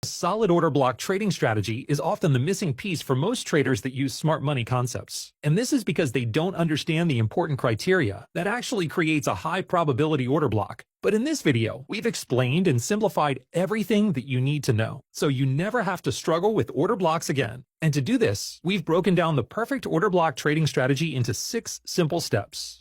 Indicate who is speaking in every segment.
Speaker 1: A solid order block trading strategy is often the missing piece for most traders that use smart money concepts. And this is because they don't understand the important criteria that actually creates a high probability order block. But in this video, we've explained and simplified everything that you need to know, so you never have to struggle with order blocks again. And to do this, we've broken down the perfect order block trading strategy into 6 simple steps.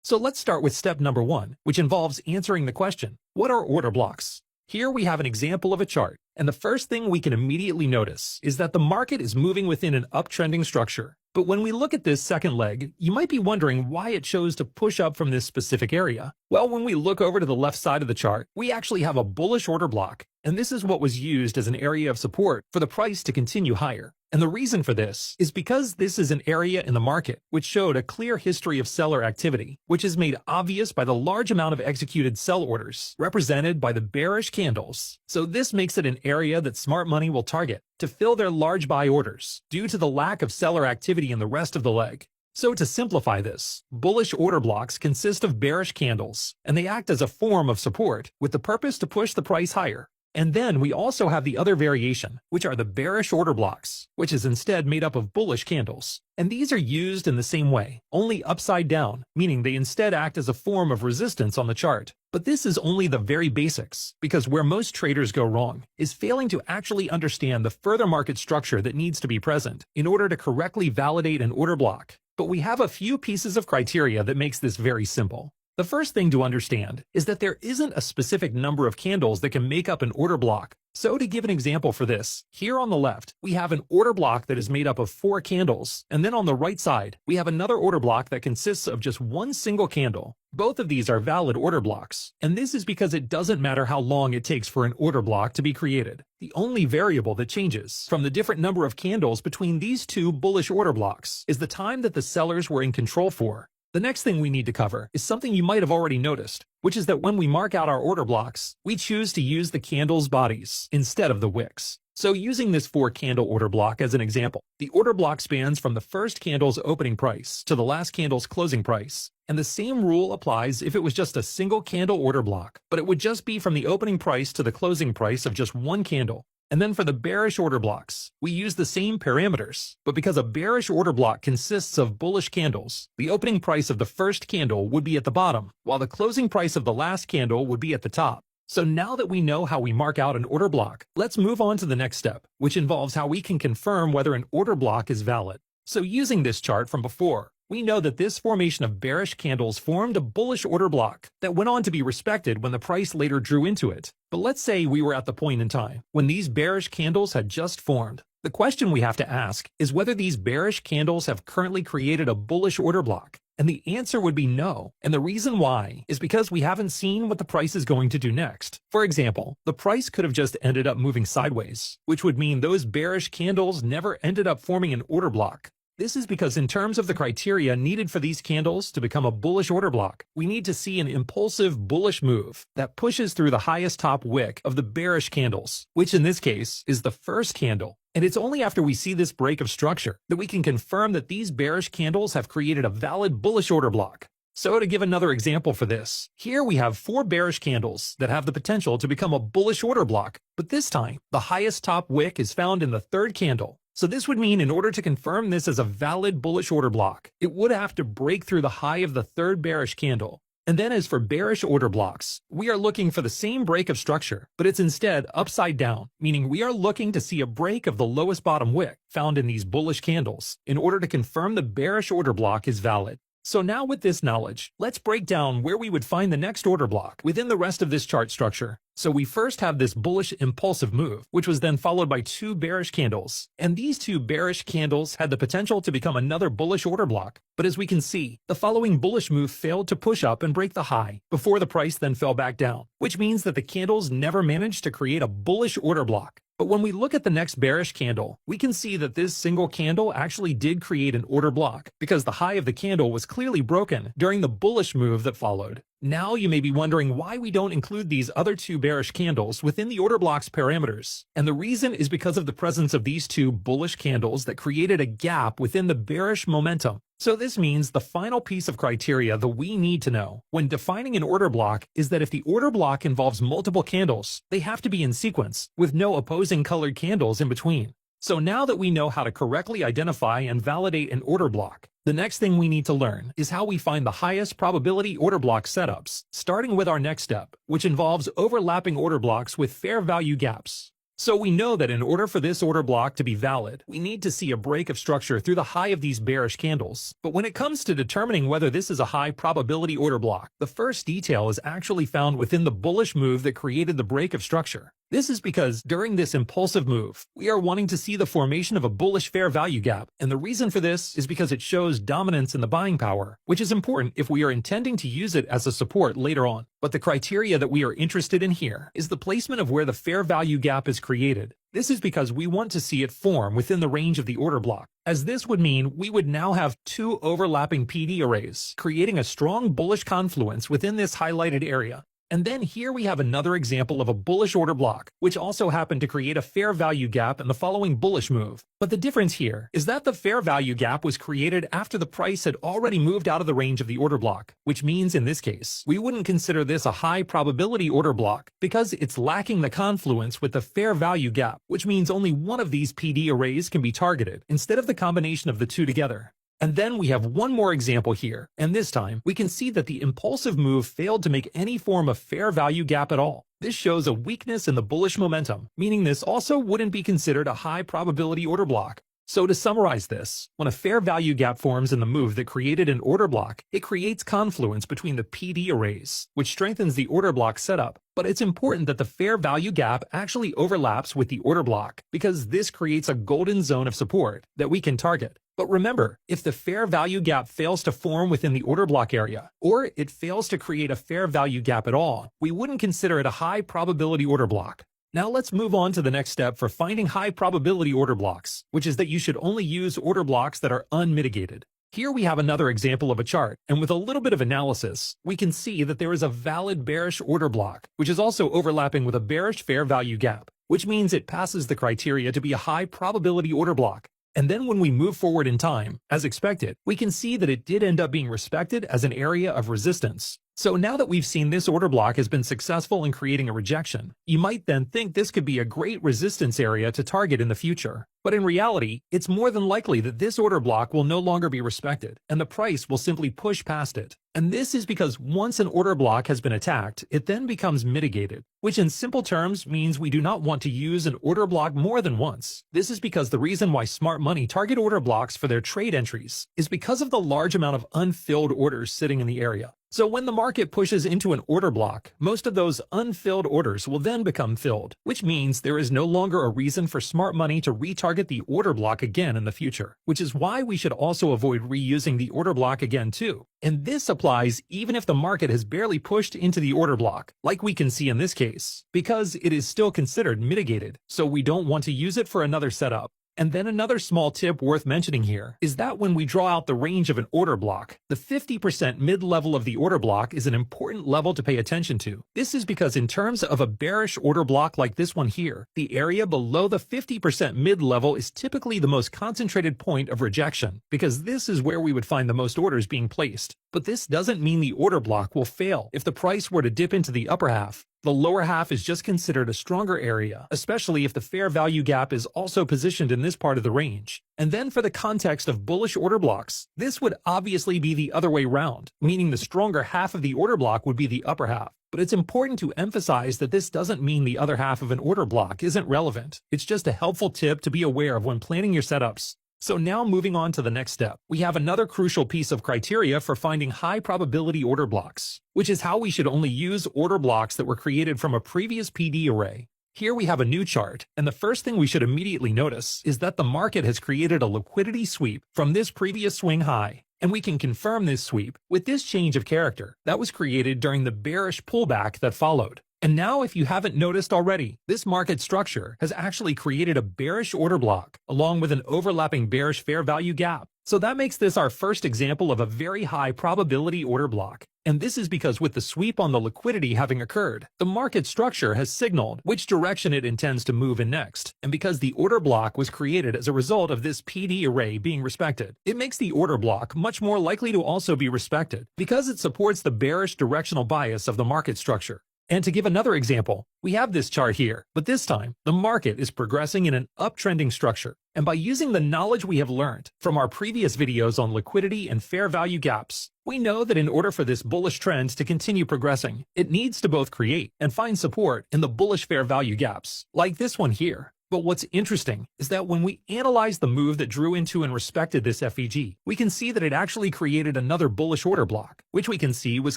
Speaker 1: So let's start with step number 1, which involves answering the question, what are order blocks? Here we have an example of a chart, and the first thing we can immediately notice is that the market is moving within an uptrending structure. But when we look at this second leg, you might be wondering why it chose to push up from this specific area. Well, when we look over to the left side of the chart, we actually have a bullish order block, and this is what was used as an area of support for the price to continue higher. And the reason for this is because this is an area in the market which showed a clear history of seller activity, which is made obvious by the large amount of executed sell orders, represented by the bearish candles. So this makes it an area that smart money will target to fill their large buy orders due to the lack of seller activity in the rest of the leg. So to simplify this, bullish order blocks consist of bearish candles, and they act as a form of support with the purpose to push the price higher. And then we also have the other variation, which are the bearish order blocks, which is instead made up of bullish candles. And these are used in the same way, only upside down, meaning they instead act as a form of resistance on the chart. But this is only the very basics, because where most traders go wrong is failing to actually understand the further market structure that needs to be present in order to correctly validate an order block. But we have a few pieces of criteria that makes this very simple. The first thing to understand is that there isn't a specific number of candles that can make up an order block. So to give an example for this, here on the left, we have an order block that is made up of 4 candles, and then on the right side, we have another order block that consists of just one single candle. Both of these are valid order blocks, and this is because it doesn't matter how long it takes for an order block to be created. The only variable that changes from the different number of candles between these two bullish order blocks is the time that the sellers were in control for. The next thing we need to cover is something you might have already noticed, which is that when we mark out our order blocks, we choose to use the candles' bodies instead of the wicks. So using this 4-candle order block as an example, the order block spans from the first candle's opening price to the last candle's closing price. And the same rule applies if it was just a single candle order block, but it would just be from the opening price to the closing price of just one candle. And then for the bearish order blocks, we use the same parameters, but because a bearish order block consists of bullish candles, the opening price of the first candle would be at the bottom, while the closing price of the last candle would be at the top. So now that we know how we mark out an order block, let's move on to the next step, which involves how we can confirm whether an order block is valid. So using this chart from before, we know that this formation of bearish candles formed a bullish order block that went on to be respected when the price later drew into it. But let's say we were at the point in time when these bearish candles had just formed. The question we have to ask is whether these bearish candles have currently created a bullish order block. And the answer would be no. And the reason why is because we haven't seen what the price is going to do next. For example, the price could have just ended up moving sideways, which would mean those bearish candles never ended up forming an order block. This is because in terms of the criteria needed for these candles to become a bullish order block, we need to see an impulsive bullish move that pushes through the highest top wick of the bearish candles, which in this case is the first candle. And it's only after we see this break of structure that we can confirm that these bearish candles have created a valid bullish order block. So to give another example for this, here we have 4 bearish candles that have the potential to become a bullish order block, but this time the highest top wick is found in the third candle. So this would mean in order to confirm this as a valid bullish order block, it would have to break through the high of the third bearish candle. And then as for bearish order blocks, we are looking for the same break of structure, but it's instead upside down, meaning we are looking to see a break of the lowest bottom wick found in these bullish candles in order to confirm the bearish order block is valid. So now with this knowledge, let's break down where we would find the next order block within the rest of this chart structure. So we first have this bullish impulsive move, which was then followed by 2 bearish candles. And these 2 bearish candles had the potential to become another bullish order block. But as we can see, the following bullish move failed to push up and break the high before the price then fell back down, which means that the candles never managed to create a bullish order block. But when we look at the next bearish candle, we can see that this single candle actually did create an order block because the high of the candle was clearly broken during the bullish move that followed. Now you may be wondering why we don't include these other two bearish candles within the order block's parameters. And the reason is because of the presence of these two bullish candles that created a gap within the bearish momentum. So this means the final piece of criteria that we need to know when defining an order block is that if the order block involves multiple candles, they have to be in sequence, with no opposing colored candles in between. So now that we know how to correctly identify and validate an order block, the next thing we need to learn is how we find the highest probability order block setups, starting with our next step, which involves overlapping order blocks with fair value gaps. So we know that in order for this order block to be valid, we need to see a break of structure through the high of these bearish candles. But when it comes to determining whether this is a high probability order block, the first detail is actually found within the bullish move that created the break of structure. This is because during this impulsive move, we are wanting to see the formation of a bullish fair value gap, and the reason for this is because it shows dominance in the buying power, which is important if we are intending to use it as a support later on. But the criteria that we are interested in here is the placement of where the fair value gap is created. This is because we want to see it form within the range of the order block, as this would mean we would now have two overlapping PD arrays, creating a strong bullish confluence within this highlighted area. And then here we have another example of a bullish order block, which also happened to create a fair value gap in the following bullish move. But the difference here is that the fair value gap was created after the price had already moved out of the range of the order block, which means in this case, we wouldn't consider this a high probability order block because it's lacking the confluence with the fair value gap, which means only one of these PD arrays can be targeted instead of the combination of the two together. And then we have one more example here, and this time we can see that the impulsive move failed to make any form of fair value gap at all. This shows a weakness in the bullish momentum, meaning this also wouldn't be considered a high probability order block. So to summarize this, when a fair value gap forms in the move that created an order block, it creates confluence between the PD arrays, which strengthens the order block setup. But it's important that the fair value gap actually overlaps with the order block, because this creates a golden zone of support that we can target. But remember, if the fair value gap fails to form within the order block area, or it fails to create a fair value gap at all, we wouldn't consider it a high probability order block. Now let's move on to the next step for finding high probability order blocks, which is that you should only use order blocks that are unmitigated. Here we have another example of a chart, and with a little bit of analysis, we can see that there is a valid bearish order block, which is also overlapping with a bearish fair value gap, which means it passes the criteria to be a high probability order block. And then when we move forward in time, as expected, we can see that it did end up being respected as an area of resistance. So now that we've seen this order block has been successful in creating a rejection, you might then think this could be a great resistance area to target in the future. But in reality, it's more than likely that this order block will no longer be respected, and the price will simply push past it. And this is because once an order block has been attacked, it then becomes mitigated, which in simple terms means we do not want to use an order block more than once. This is because the reason why smart money target order blocks for their trade entries is because of the large amount of unfilled orders sitting in the area. So when the market pushes into an order block, most of those unfilled orders will then become filled, which means there is no longer a reason for smart money to retarget the order block again in the future, which is why we should also avoid reusing the order block again too. And this applies even if the market has barely pushed into the order block, like we can see in this case, because it is still considered mitigated, so we don't want to use it for another setup. And then another small tip worth mentioning here is that when we draw out the range of an order block, the 50% mid-level of the order block is an important level to pay attention to. This is because in terms of a bearish order block like this one here, the area below the 50% mid-level is typically the most concentrated point of rejection, because this is where we would find the most orders being placed. But this doesn't mean the order block will fail if the price were to dip into the upper half. The lower half is just considered a stronger area, especially if the fair value gap is also positioned in this part of the range. And then for the context of bullish order blocks, this would obviously be the other way round, meaning the stronger half of the order block would be the upper half. But it's important to emphasize that this doesn't mean the other half of an order block isn't relevant. It's just a helpful tip to be aware of when planning your setups. So now moving on to the next step, we have another crucial piece of criteria for finding high probability order blocks, which is how we should only use order blocks that were created from a previous PD array. Here we have a new chart, and the first thing we should immediately notice is that the market has created a liquidity sweep from this previous swing high. And we can confirm this sweep with this change of character that was created during the bearish pullback that followed. And now, if you haven't noticed already, this market structure has actually created a bearish order block along with an overlapping bearish fair value gap. So that makes this our first example of a very high probability order block. And this is because with the sweep on the liquidity having occurred, the market structure has signaled which direction it intends to move in next. And because the order block was created as a result of this PD array being respected, it makes the order block much more likely to also be respected because it supports the bearish directional bias of the market structure. And to give another example, we have this chart here, but this time, the market is progressing in an uptrending structure. And by using the knowledge we have learned from our previous videos on liquidity and fair value gaps, we know that in order for this bullish trend to continue progressing, it needs to both create and find support in the bullish fair value gaps, like this one here. But what's interesting is that when we analyze the move that drew into and respected this FVG, we can see that it actually created another bullish order block, which we can see was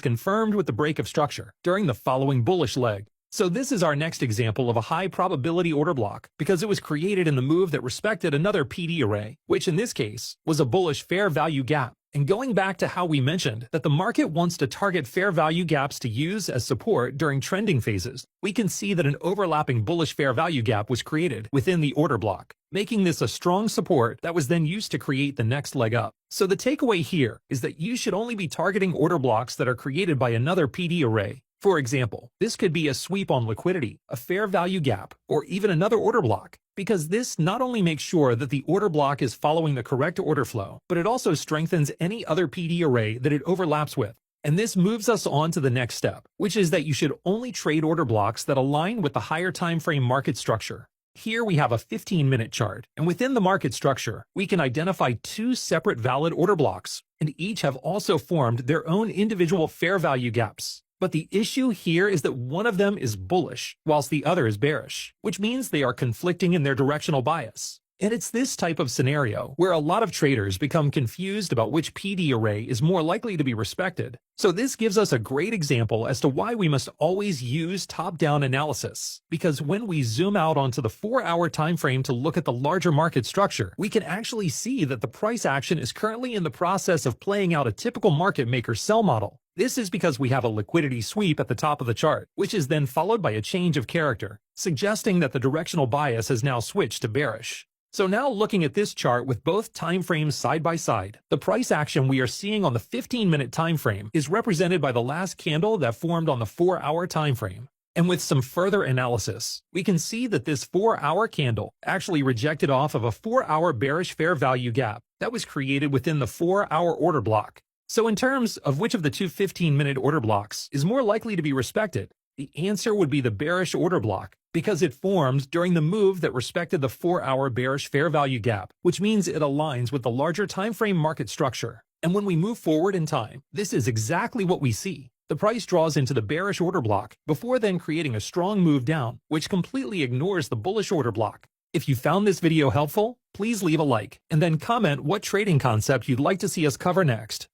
Speaker 1: confirmed with the break of structure during the following bullish leg. So this is our next example of a high probability order block because it was created in the move that respected another PD array, which in this case was a bullish fair value gap. And going back to how we mentioned that the market wants to target fair value gaps to use as support during trending phases, we can see that an overlapping bullish fair value gap was created within the order block, making this a strong support that was then used to create the next leg up. So the takeaway here is that you should only be targeting order blocks that are created by another PD array. For example, this could be a sweep on liquidity, a fair value gap, or even another order block, because this not only makes sure that the order block is following the correct order flow, but it also strengthens any other PD array that it overlaps with. And this moves us on to the next step, which is that you should only trade order blocks that align with the higher time frame market structure. Here we have a 15-minute chart, and within the market structure, we can identify two separate valid order blocks, and each have also formed their own individual fair value gaps. But the issue here is that one of them is bullish, whilst the other is bearish, which means they are conflicting in their directional bias. And it's this type of scenario where a lot of traders become confused about which PD array is more likely to be respected. So this gives us a great example as to why we must always use top-down analysis. Because when we zoom out onto the 4-hour time frame to look at the larger market structure, we can actually see that the price action is currently in the process of playing out a typical market maker sell model. This is because we have a liquidity sweep at the top of the chart, which is then followed by a change of character, suggesting that the directional bias has now switched to bearish. So now looking at this chart with both time frames side by side, the price action we are seeing on the 15-minute time frame is represented by the last candle that formed on the 4-hour time frame. And with some further analysis, we can see that this 4-hour candle actually rejected off of a 4-hour bearish fair value gap that was created within the 4-hour order block. So in terms of which of the two 15-minute order blocks is more likely to be respected, the answer would be the bearish order block, because it formed during the move that respected the 4-hour bearish fair value gap, which means it aligns with the larger time frame market structure. And when we move forward in time, this is exactly what we see. The price draws into the bearish order block before then creating a strong move down, which completely ignores the bullish order block. If you found this video helpful, please leave a like and then comment what trading concept you'd like to see us cover next.